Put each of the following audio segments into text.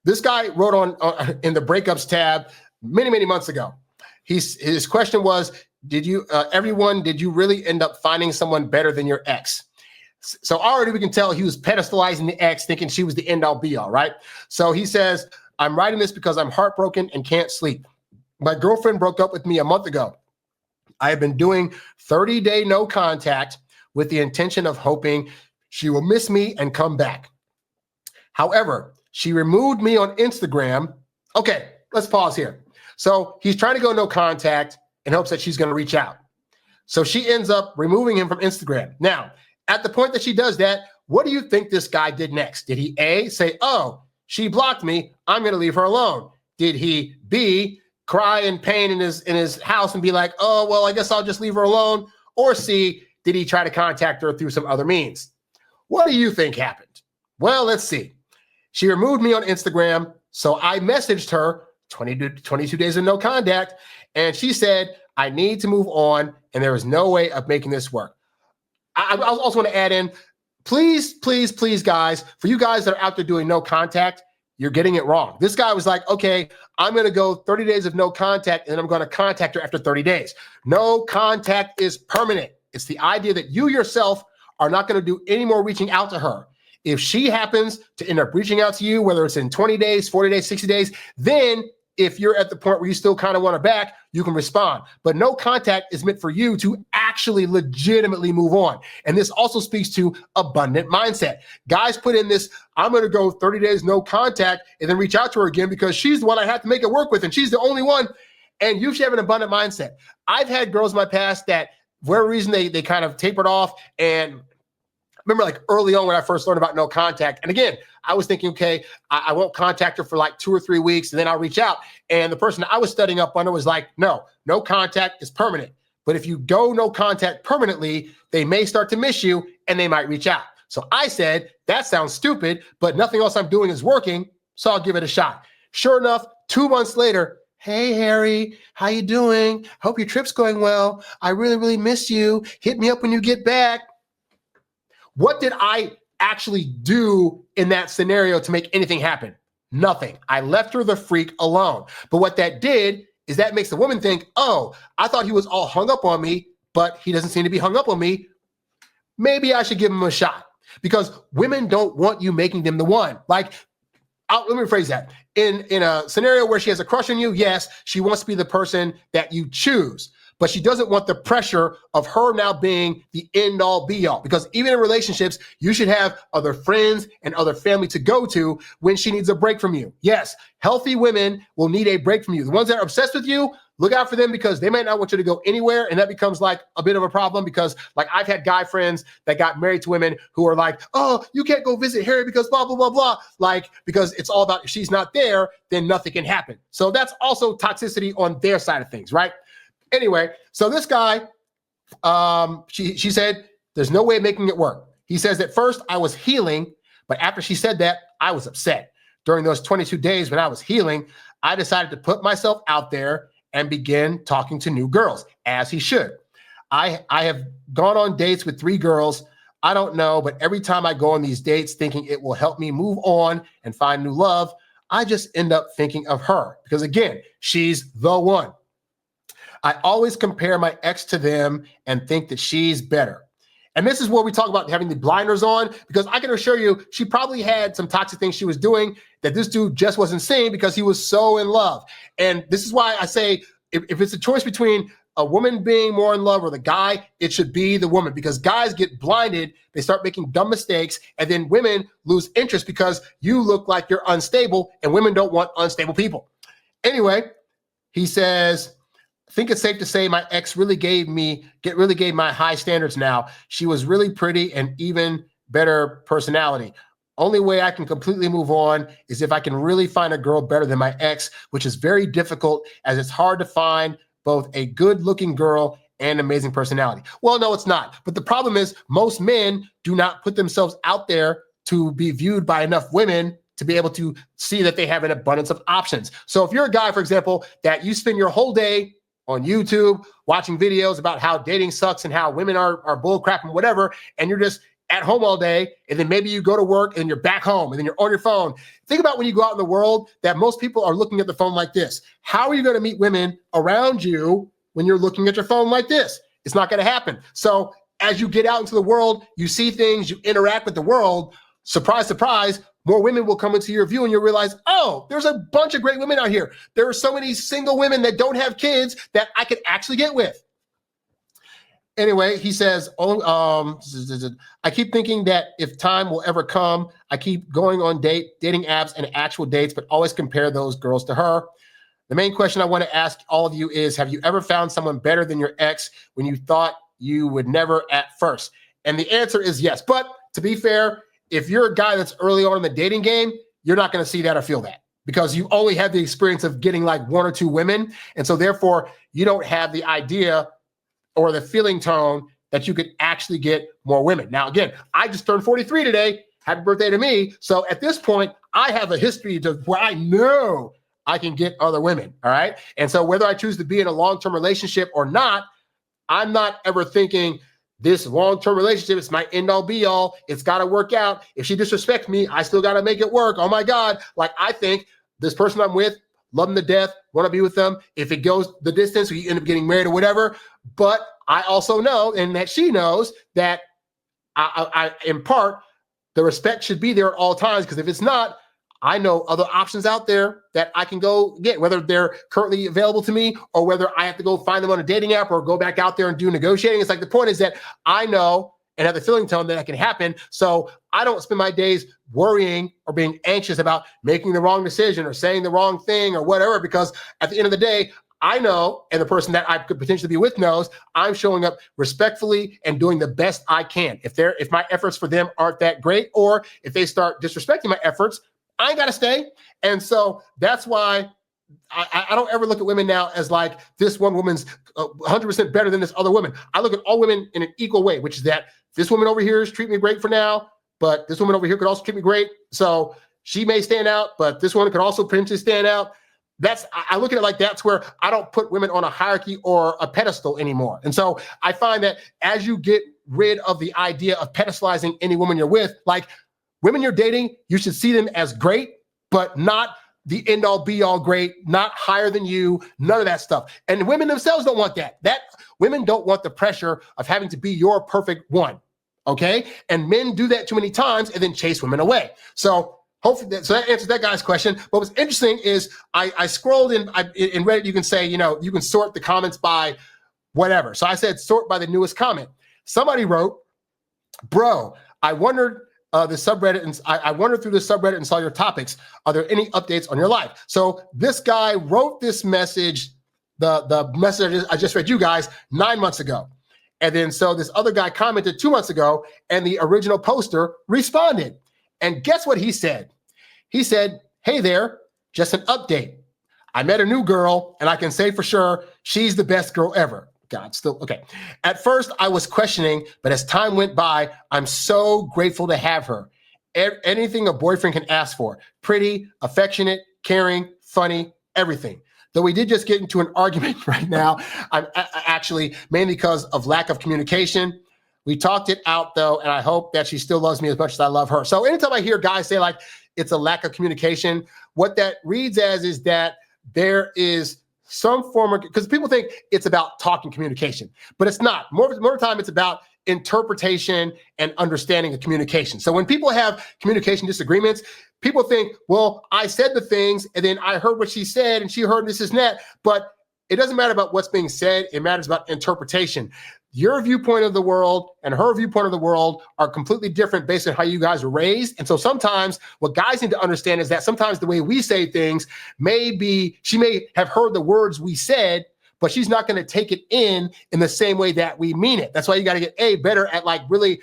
This guy wrote on in the breakups tab many months ago. His question was, did you really end up finding someone better than your ex? So already we can tell he was pedestalizing the ex, thinking she was the end all be all, right? So he says, I'm writing this because I'm heartbroken and can't sleep. My girlfriend broke up with me a month ago. I have been doing 30-day no contact with the intention of hoping she will miss me and come back. However, she removed me on Instagram. Okay, let's pause here. So he's trying to go no contact in hopes that she's going to reach out. So she ends up removing him from Instagram. Now, at the point that she does that, what do you think this guy did next? Did he A, say, oh, she blocked me, I'm going to leave her alone? Did he B, cry in pain in his house and be like, oh, well, I guess I'll just leave her alone? Or C, did he try to contact her through some other means? What do you think happened? Well, let's see. She removed me on Instagram, so I messaged her 22 days of no contact, and she said, I need to move on, and there is no way of making this work. I also want to add in, please, guys, for you guys that are out there doing no contact, you're getting it wrong. This guy was like, okay, I'm going to go 30 days of no contact, and then I'm going to contact her after 30 days. No contact is permanent. It's the idea that you yourself are not going to do any more reaching out to her. If she happens to end up reaching out to you, whether it's in 20 days, 40 days, 60 days, then if you're at the point where you still kind of want her back, you can respond. But no contact is meant for you to actually legitimately move on. And this also speaks to abundant mindset. Guys put in this, I'm going to go 30 days no contact and then reach out to her again because she's the one I have to make it work with and she's the only one. And you should have an abundant mindset. I've had girls in my past that, for whatever reason, they kind of tapered off. And remember, like early on when I first learned about no contact, and again, I was thinking, okay, I won't contact her for like 2 or 3 weeks, and then I'll reach out. And the person I was studying up under was like, no contact is permanent. But if you go no contact permanently, they may start to miss you, and they might reach out. So I said, that sounds stupid, but nothing else I'm doing is working, so I'll give it a shot. Sure enough, 2 months later, hey, Harry, how you doing? Hope your trip's going well. I really miss you. Hit me up when you get back. What did I actually do in that scenario to make anything happen? Nothing. I left her the freak alone. But what that did is that makes the woman think, oh, I thought he was all hung up on me, but he doesn't seem to be hung up on me. Maybe I should give him a shot, because women don't want you making them the one. Like, let me rephrase that. In a scenario where she has a crush on you, yes, she wants to be the person that you choose. But she doesn't want the pressure of her now being the end all be all, because even in relationships, you should have other friends and other family to go to when she needs a break from you. Yes, healthy women will need a break from you. The ones that are obsessed with you, look out for them, because they might not want you to go anywhere. And that becomes like a bit of a problem, because like I've had guy friends that got married to women who are like, oh, you can't go visit Harry because blah, blah, blah, blah. Like, because it's all about, if she's not there, then nothing can happen. So that's also toxicity on their side of things, right? Anyway, so this guy, she said, there's no way of making it work. He says, at first I was healing, but after she said that, I was upset. During those 22 days when I was healing, I decided to put myself out there and begin talking to new girls, as he should. I have gone on dates with 3 girls. I don't know, but every time I go on these dates thinking it will help me move on and find new love, I just end up thinking of her, because again, she's the one. I always compare my ex to them and think that she's better. And this is where we talk about having the blinders on, because I can assure you, she probably had some toxic things she was doing that this dude just wasn't seeing because he was so in love. And this is why I say, if it's a choice between a woman being more in love or the guy, it should be the woman, because guys get blinded. They start making dumb mistakes, and then women lose interest because you look like you're unstable, and women don't want unstable people. Anyway, he says, I think it's safe to say my ex really gave my high standards now. She was really pretty and even better personality. Only way I can completely move on is if I can really find a girl better than my ex, which is very difficult, as it's hard to find both a good-looking girl and amazing personality. Well, no, it's not. But the problem is most men do not put themselves out there to be viewed by enough women to be able to see that they have an abundance of options. So if you're a guy, for example, that you spend your whole day on YouTube watching videos about how dating sucks and how women are bullcrap and whatever, and you're just at home all day, and then maybe you go to work and you're back home and then you're on your phone. Think about when you go out in the world that most people are looking at the phone like this. How are you going to meet women around you when you're looking at your phone like this? It's not going to happen. So as you get out into the world, you see things, you interact with the world, surprise, surprise, more women will come into your view and you'll realize, oh, there's a bunch of great women out here. There are so many single women that don't have kids that I could actually get with. Anyway, he says, I keep thinking that if time will ever come, I keep going on dating apps and actual dates, but always compare those girls to her. The main question I want to ask all of you is, have you ever found someone better than your ex when you thought you would never at first? And the answer is yes. But to be fair, if you're a guy that's early on in the dating game, you're not going to see that or feel that because you only had the experience of getting like one or two women. And so therefore, you don't have the idea or the feeling tone that you could actually get more women. Now, again, I just turned 43 today. Happy birthday to me. So at this point, I have a history to where I know I can get other women, all right? And so whether I choose to be in a long-term relationship or not, I'm not ever thinking this long-term relationship is my end-all be-all. It's got to work out. If she disrespects me, I still got to make it work. Oh, my God. Like, I think this person I'm with, love them to death, want to be with them. If it goes the distance, we end up getting married or whatever. But I also know, and that she knows, that I in part, the respect should be there at all times. Because if it's not, I know other options out there that I can go get, whether they're currently available to me or whether I have to go find them on a dating app or go back out there and do negotiating. It's like the point is that I know and have the feeling tone that can happen. So I don't spend my days worrying or being anxious about making the wrong decision or saying the wrong thing or whatever, because at the end of the day, I know, and the person that I could potentially be with knows, I'm showing up respectfully and doing the best I can. If my efforts for them aren't that great, or if they start disrespecting my efforts, I ain't got to stay. And so that's why I don't ever look at women now as like this one woman's 100% better than this other woman. I look at all women in an equal way, which is that this woman over here is treating me great for now, but this woman over here could also treat me great. So she may stand out, but this one could also potentially stand out. I look at it like that's where I don't put women on a hierarchy or a pedestal anymore. And so I find that as you get rid of the idea of pedestalizing any woman you're with, like women you're dating, you should see them as great, but not the end all be all great, not higher than you, none of that stuff. And women themselves don't want that. Women don't want the pressure of having to be your perfect one. Okay. And men do that too many times and then chase women away. So hopefully that answers that guy's question. But what's interesting is I scrolled in Reddit. You can say, you can sort the comments by whatever. So I said, sort by the newest comment. Somebody wrote, bro, I wandered through the subreddit and saw your topics. Are there any updates on your life? So this guy wrote this message, the message I just read you guys 9 months ago. And then so this other guy commented 2 months ago and the original poster responded. And guess what he said? He said, hey there, just an update. I met a new girl and I can say for sure she's the best girl ever. God, still, okay. At first I was questioning, but as time went by, I'm so grateful to have her. Anything a boyfriend can ask for. Pretty, affectionate, caring, funny, everything. Though we did just get into an argument right now, I'm actually mainly because of lack of communication. We talked it out though, and I hope that she still loves me as much as I love her. So anytime I hear guys say like it's a lack of communication, what that reads as is that there is some form of, because people think it's about talking communication, but it's not. More of the time, it's about interpretation and understanding of communication. So when people have communication disagreements, people think, well, I said the things and then I heard what she said and she heard this and that, but it doesn't matter about what's being said. It matters about interpretation. Your viewpoint of the world and her viewpoint of the world are completely different based on how you guys were raised. And so sometimes what guys need to understand is that sometimes the way we say things she may have heard the words we said, but she's not going to take it in the same way that we mean it. That's why you got to get better at like really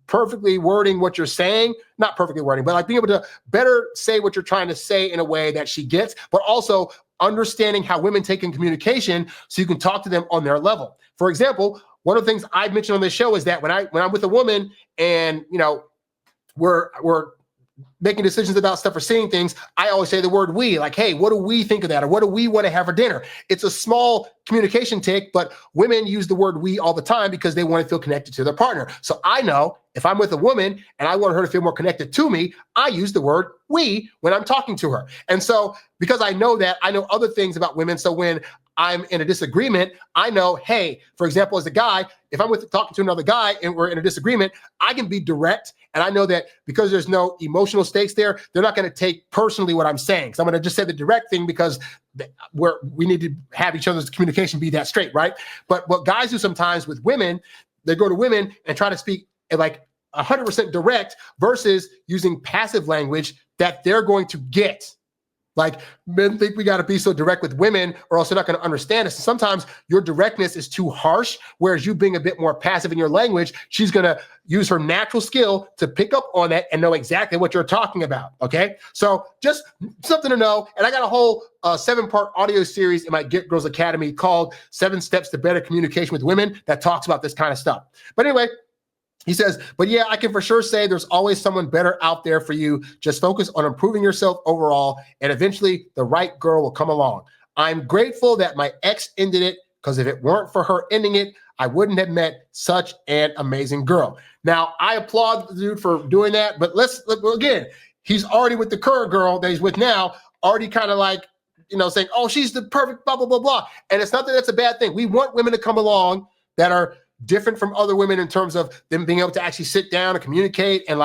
perfectly wording what you're saying, not perfectly wording, but like being able to better say what you're trying to say in a way that she gets, but also understanding how women take in communication so you can talk to them on their level. For example, one of the things I've mentioned on this show is that when I'm with a woman and, we're making decisions about stuff or seeing things, I always say the word we, like, hey, what do we think of that? Or what do we want to have for dinner? It's a small communication tick, but women use the word we all the time because they want to feel connected to their partner. So I know if I'm with a woman and I want her to feel more connected to me, I use the word we when I'm talking to her. And so because I know that, I know other things about women. So when I'm in a disagreement, I know, hey, for example, as a guy, if I'm talking to another guy and we're in a disagreement, I can be direct. And I know that because there's no emotional stakes there, they're not going to take personally what I'm saying. So I'm going to just say the direct thing because we need to have each other's communication be that straight, right? But what guys do sometimes with women, they go to women and try to speak like 100% direct versus using passive language that they're going to get. Like, men think we got to be so direct with women or else they're not going to understand us. Sometimes your directness is too harsh, whereas you being a bit more passive in your language, she's going to use her natural skill to pick up on that and know exactly what you're talking about, okay? So just something to know. And I got a whole 7-part audio series in my Get Girls Academy called 7 Steps to Better Communication with Women that talks about this kind of stuff. But anyway, he says, but yeah, I can for sure say there's always someone better out there for you. Just focus on improving yourself overall, and eventually the right girl will come along. I'm grateful that my ex ended it, because if it weren't for her ending it, I wouldn't have met such an amazing girl. Now, I applaud the dude for doing that, but again, he's already with the current girl that he's with now, already kind of like, saying, oh, she's the perfect blah, blah, blah, blah. And it's not that that's a bad thing. We want women to come along that are different from other women in terms of them being able to actually sit down and communicate and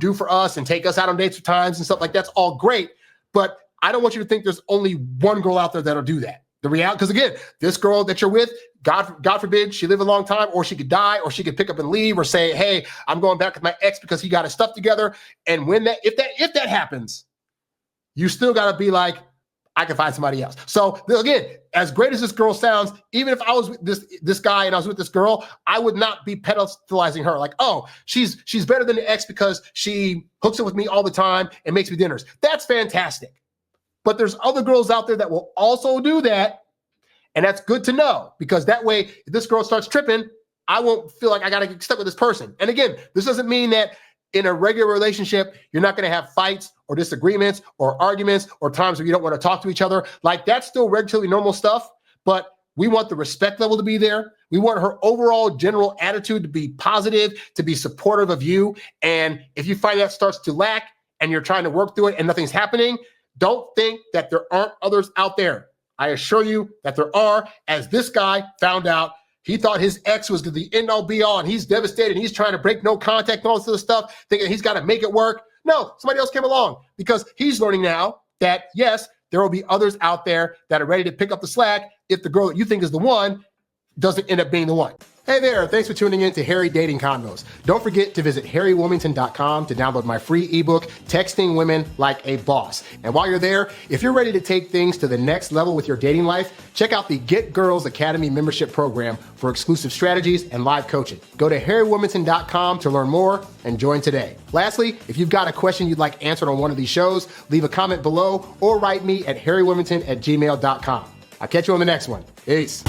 do for us and take us out on dates at times and stuff like that's all great. But I don't want you to think there's only one girl out there that'll do that. The reality, because again, this girl that you're with, God forbid she live a long time, or she could die, or she could pick up and leave, or say, hey, I'm going back with my ex because he got his stuff together. And if that happens, you still got to be like, I can find somebody else. So again, as great as this girl sounds, even if I was with this guy and I was with this girl, I would not be pedestalizing her like, oh, she's better than the ex because she hooks up with me all the time and makes me dinners. That's fantastic. But there's other girls out there that will also do that. And that's good to know, because that way, if this girl starts tripping, I won't feel like I got to get stuck with this person. And again, this doesn't mean that in a regular relationship, you're not going to have fights or disagreements or arguments or times where you don't want to talk to each other. Like, that's still relatively normal stuff, but we want the respect level to be there. We want her overall general attitude to be positive, to be supportive of you. And if you find that starts to lack and you're trying to work through it and nothing's happening, don't think that there aren't others out there. I assure you that there are, as this guy found out. He thought his ex was the end all be all, and he's devastated. He's trying to break no contact and all this other stuff, thinking he's got to make it work. No, somebody else came along, because he's learning now that, yes, there will be others out there that are ready to pick up the slack if the girl that you think is the one doesn't end up being the one. Hey there, thanks for tuning in to Harry Dating Convos. Don't forget to visit HarryWilmington.com to download my free ebook, Texting Women Like a Boss. And while you're there, if you're ready to take things to the next level with your dating life, check out the Get Girls Academy membership program for exclusive strategies and live coaching. Go to HarryWilmington.com to learn more and join today. Lastly, if you've got a question you'd like answered on one of these shows, leave a comment below or write me at HarryWilmington@gmail.com. I'll catch you on the next one. Peace.